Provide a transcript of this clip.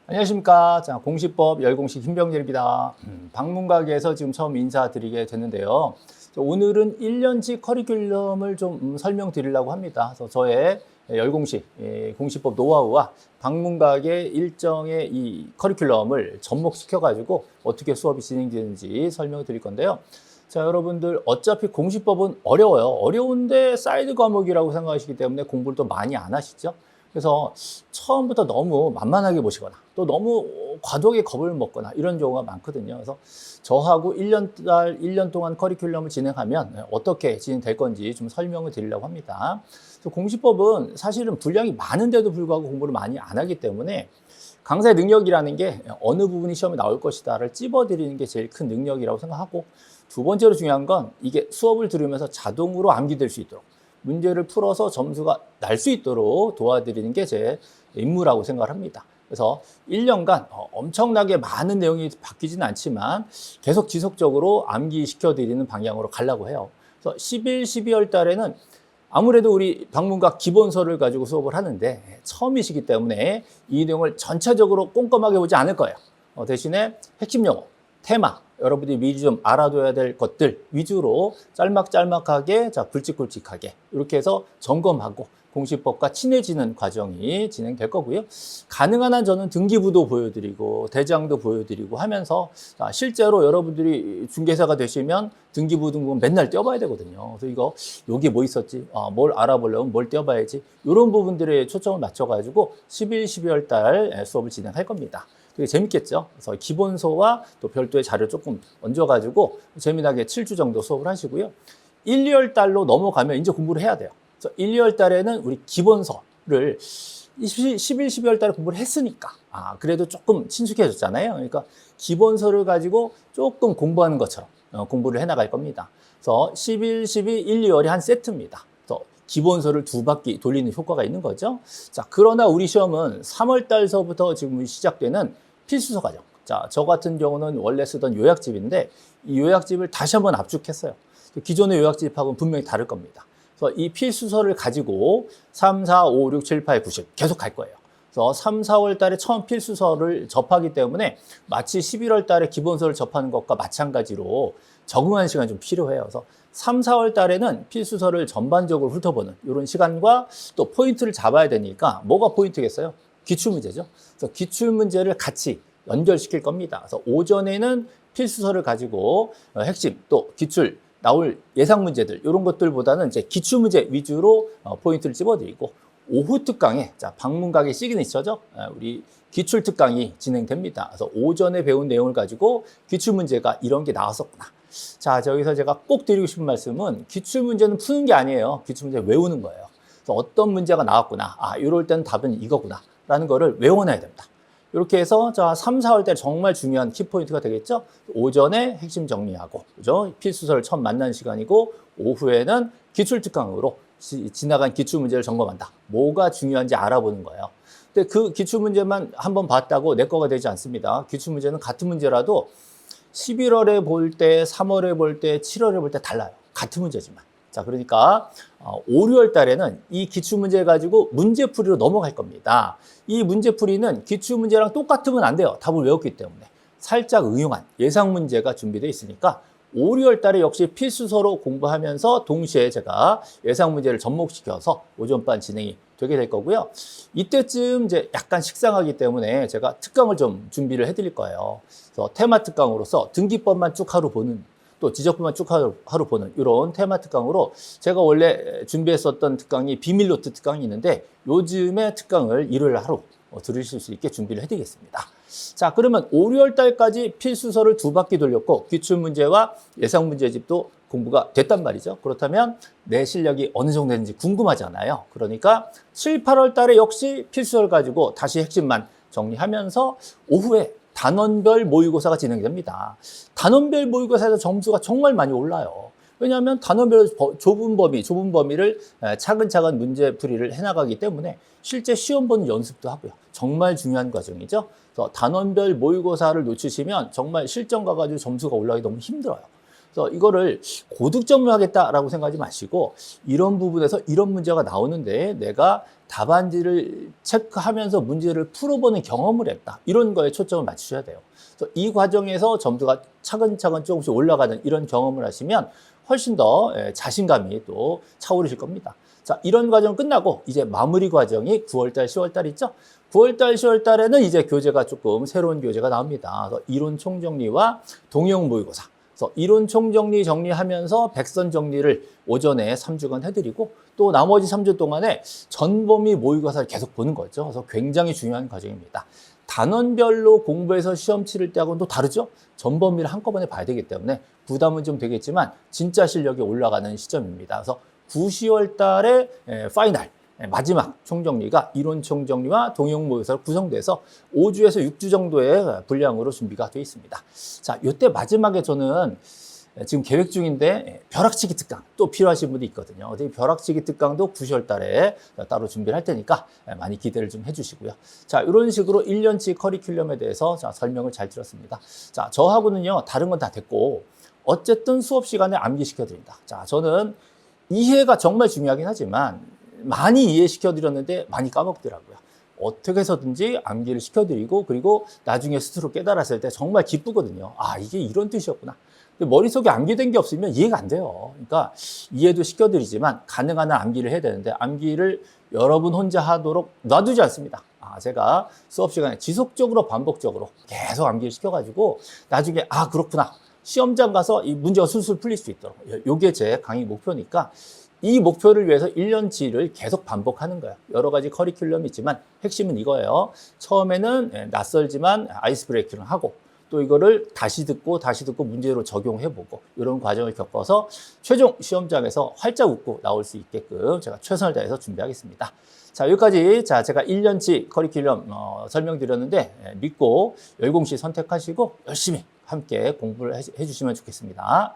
안녕하십니까. 자, 공시법 열공시 김병렬입니다. 방문가게에서 지금 처음 인사드리게 됐는데요. 오늘은 1년치 커리큘럼을 좀 설명드리려고 합니다. 그래서 저의 열공시, 공시법 노하우와 방문가게 일정의 이 커리큘럼을 접목시켜가지고 어떻게 수업이 진행되는지 설명을 드릴 건데요. 자, 여러분들 어차피 공시법은 어려워요. 어려운데 사이드 과목이라고 생각하시기 때문에 공부를 또 많이 안 하시죠. 그래서 처음부터 너무 만만하게 보시거나 또 너무 과도하게 겁을 먹거나 이런 경우가 많거든요. 그래서 저하고 1년 동안 커리큘럼을 진행하면 어떻게 진행될 건지 좀 설명을 드리려고 합니다. 그래서 공시법은 사실은 분량이 많은데도 불구하고 공부를 많이 안 하기 때문에 강사의 능력이라는 게 어느 부분이 시험에 나올 것이다를 찝어드리는 게 제일 큰 능력이라고 생각하고, 두 번째로 중요한 건 이게 수업을 들으면서 자동으로 암기될 수 있도록 문제를 풀어서 점수가 날 수 있도록 도와드리는 게 제 임무라고 생각을 합니다. 그래서 1년간 엄청나게 많은 내용이 바뀌지는 않지만 계속 지속적으로 암기시켜드리는 방향으로 가려고 해요. 그래서 11, 12월 달에는 아무래도 우리 방문가 기본서를 가지고 수업을 하는데 처음이시기 때문에 이 내용을 전체적으로 꼼꼼하게 보지 않을 거예요. 대신에 핵심 용어, 테마, 여러분들이 미리 좀 알아둬야 될 것들 위주로 짤막짤막하게, 자, 굵직굵직하게 이렇게 해서 점검하고 공시법과 친해지는 과정이 진행될 거고요. 가능한 한 저는 등기부도 보여드리고 대장도 보여드리고 하면서, 자, 실제로 여러분들이 중개사가 되시면 등기부 등본 맨날 떼어봐야 되거든요. 그래서 이거 여기 뭐 있었지? 뭘 알아보려면 뭘 떼어봐야지? 이런 부분들에 초점을 맞춰가지고 11, 12월 달 수업을 진행할 겁니다. 되게 재밌겠죠? 그래서 기본서와 또 별도의 자료 조금 얹어가지고 재미나게 7주 정도 수업을 하시고요. 1, 2월 달로 넘어가면 이제 공부를 해야 돼요. 그래서 1, 2월 달에는 우리 기본서를 11, 12월 달에 공부를 했으니까 그래도 조금 친숙해졌잖아요. 그러니까 기본서를 가지고 조금 공부하는 것처럼 공부를 해나갈 겁니다. 그래서 11, 12, 1, 2월이 한 세트입니다. 그래서 기본서를 2바퀴 돌리는 효과가 있는 거죠. 자, 그러나 우리 시험은 3월 달서부터 지금 시작되는 필수서 과정. 자, 저 같은 경우는 원래 쓰던 요약집인데 이 요약집을 다시 한번 압축했어요. 기존의 요약집하고는 분명히 다를 겁니다. 그래서 이 필수서를 가지고 3, 4, 5, 6, 7, 8, 9, 10 계속 갈 거예요. 그래서 3, 4월 달에 처음 필수서를 접하기 때문에 마치 11월 달에 기본서를 접하는 것과 마찬가지로 적응하는 시간이 좀 필요해요. 그래서 3, 4월 달에는 필수서를 전반적으로 훑어보는 이런 시간과 또 포인트를 잡아야 되니까 뭐가 포인트겠어요? 기출문제죠. 그래서 기출문제를 같이 연결시킬 겁니다. 그래서 오전에는 필수서를 가지고 핵심 또 기출 나올 예상 문제들 이런 것들보다는 이제 기출문제 위주로 포인트를 찝어드리고, 오후 특강에, 자, 방문가게 시그니처죠. 우리 기출 특강이 진행됩니다. 그래서 오전에 배운 내용을 가지고 기출문제가 이런 게 나왔었구나. 자, 저기서 제가 꼭 드리고 싶은 말씀은 기출문제는 푸는 게 아니에요. 기출문제 외우는 거예요. 그래서 어떤 문제가 나왔구나. 이럴 때는 답은 이거구나. 라는 거를 외워놔야 됩니다. 이렇게 해서, 자, 3, 4월 때 정말 중요한 키포인트가 되겠죠. 오전에 핵심 정리하고, 그죠? 필수서를 처음 만나는 시간이고, 오후에는 기출특강으로 지나간 기출문제를 점검한다. 뭐가 중요한지 알아보는 거예요. 근데 그 기출문제만 한번 봤다고 내 거가 되지 않습니다. 기출문제는 같은 문제라도 11월에 볼 때, 3월에 볼 때, 7월에 볼 때 달라요. 같은 문제지만. 자, 그러니까 5, 6월 달에는 이 기출문제 가지고 문제풀이로 넘어갈 겁니다. 이 문제풀이는 기출문제랑 똑같으면 안 돼요. 답을 외웠기 때문에. 살짝 응용한 예상 문제가 준비되어 있으니까 5, 6월 달에 역시 필수서로 공부하면서 동시에 제가 예상 문제를 접목시켜서 오전반 진행이 되게 될 거고요. 이때쯤 이제 약간 식상하기 때문에 제가 특강을 좀 준비를 해드릴 거예요. 그래서 테마 특강으로서 등기법만 쭉 하루 보는, 또 지적부만 쭉 하루 보는 이런 테마 특강으로, 제가 원래 준비했었던 특강이 비밀노트 특강이 있는데 요즘에 특강을 일요일 하루 들으실 수 있게 준비를 해드리겠습니다. 자, 그러면 5, 6월 달까지 필수서를 2바퀴 돌렸고 기출문제와 예상문제집도 공부가 됐단 말이죠. 그렇다면 내 실력이 어느 정도 되는지 궁금하잖아요. 그러니까 7, 8월 달에 역시 필수서를 가지고 다시 핵심만 정리하면서 오후에 단원별 모의고사가 진행됩니다. 단원별 모의고사에서 점수가 정말 많이 올라요. 왜냐하면 단원별 좁은 범위를 차근차근 문제풀이를 해나가기 때문에 실제 시험 보는 연습도 하고요. 정말 중요한 과정이죠. 그래서 단원별 모의고사를 놓치시면 정말 실전 가가지고 점수가 올라가기 너무 힘들어요. 그래서 이거를 고득점을 하겠다라고 생각하지 마시고 이런 부분에서 이런 문제가 나오는데 내가 답안지를 체크하면서 문제를 풀어보는 경험을 했다. 이런 거에 초점을 맞추셔야 돼요. 그래서 이 과정에서 점수가 차근차근 조금씩 올라가는 이런 경험을 하시면 훨씬 더 자신감이 또 차오르실 겁니다. 자, 이런 과정 끝나고 이제 마무리 과정이 9월달, 10월달 있죠? 9월달, 10월달에는 이제 교재가 조금 새로운 교재가 나옵니다. 그래서 이론 총정리와 동형 모의고사. 그래서 이론 총정리 정리하면서 백선 정리를 오전에 3주간 해드리고 또 나머지 3주 동안에 전범위 모의고사를 계속 보는 거죠. 그래서 굉장히 중요한 과정입니다. 단원별로 공부해서 시험 치를 때하고는 또 다르죠. 전범위를 한꺼번에 봐야 되기 때문에 부담은 좀 되겠지만 진짜 실력이 올라가는 시점입니다. 그래서 9, 10월 달에 파이널 마지막 총정리가 이론 총정리와 동형 모의고사로 구성돼서 5주에서 6주 정도의 분량으로 준비가 되어 있습니다. 자, 이때 마지막에 저는 지금 계획 중인데 벼락치기 특강 또 필요하신 분이 있거든요. 벼락치기 특강도 9, 10월 달에 따로 준비를 할 테니까 많이 기대를 좀 해주시고요. 자, 이런 식으로 1년치 커리큘럼에 대해서 설명을 잘 드렸습니다. 자, 저하고는요, 다른 건 다 됐고 어쨌든 수업 시간에 암기시켜 드린다. 자, 저는 이해가 정말 중요하긴 하지만 많이 이해시켜 드렸는데 많이 까먹더라고요. 어떻게 해서든지 암기를 시켜드리고 그리고 나중에 스스로 깨달았을 때 정말 기쁘거든요. 아, 이게 이런 뜻이었구나. 근데 머릿속에 암기된 게 없으면 이해가 안 돼요. 그러니까 이해도 시켜드리지만 가능한 한 암기를 해야 되는데 암기를 여러분 혼자 하도록 놔두지 않습니다. 제가 수업 시간에 지속적으로 반복적으로 계속 암기를 시켜가지고 나중에 그렇구나. 시험장 가서 이 문제가 술술 풀릴 수 있도록. 이게 제 강의 목표니까 이 목표를 위해서 1년치를 계속 반복하는 거예요. 여러 가지 커리큘럼이 있지만 핵심은 이거예요. 처음에는 낯설지만 아이스 브레이킹을 하고 또 이거를 다시 듣고 문제로 적용해보고 이런 과정을 겪어서 최종 시험장에서 활짝 웃고 나올 수 있게끔 제가 최선을 다해서 준비하겠습니다. 자, 여기까지 제가 1년치 커리큘럼 설명드렸는데 믿고 열공시 선택하시고 열심히 함께 공부를 해주시면 좋겠습니다.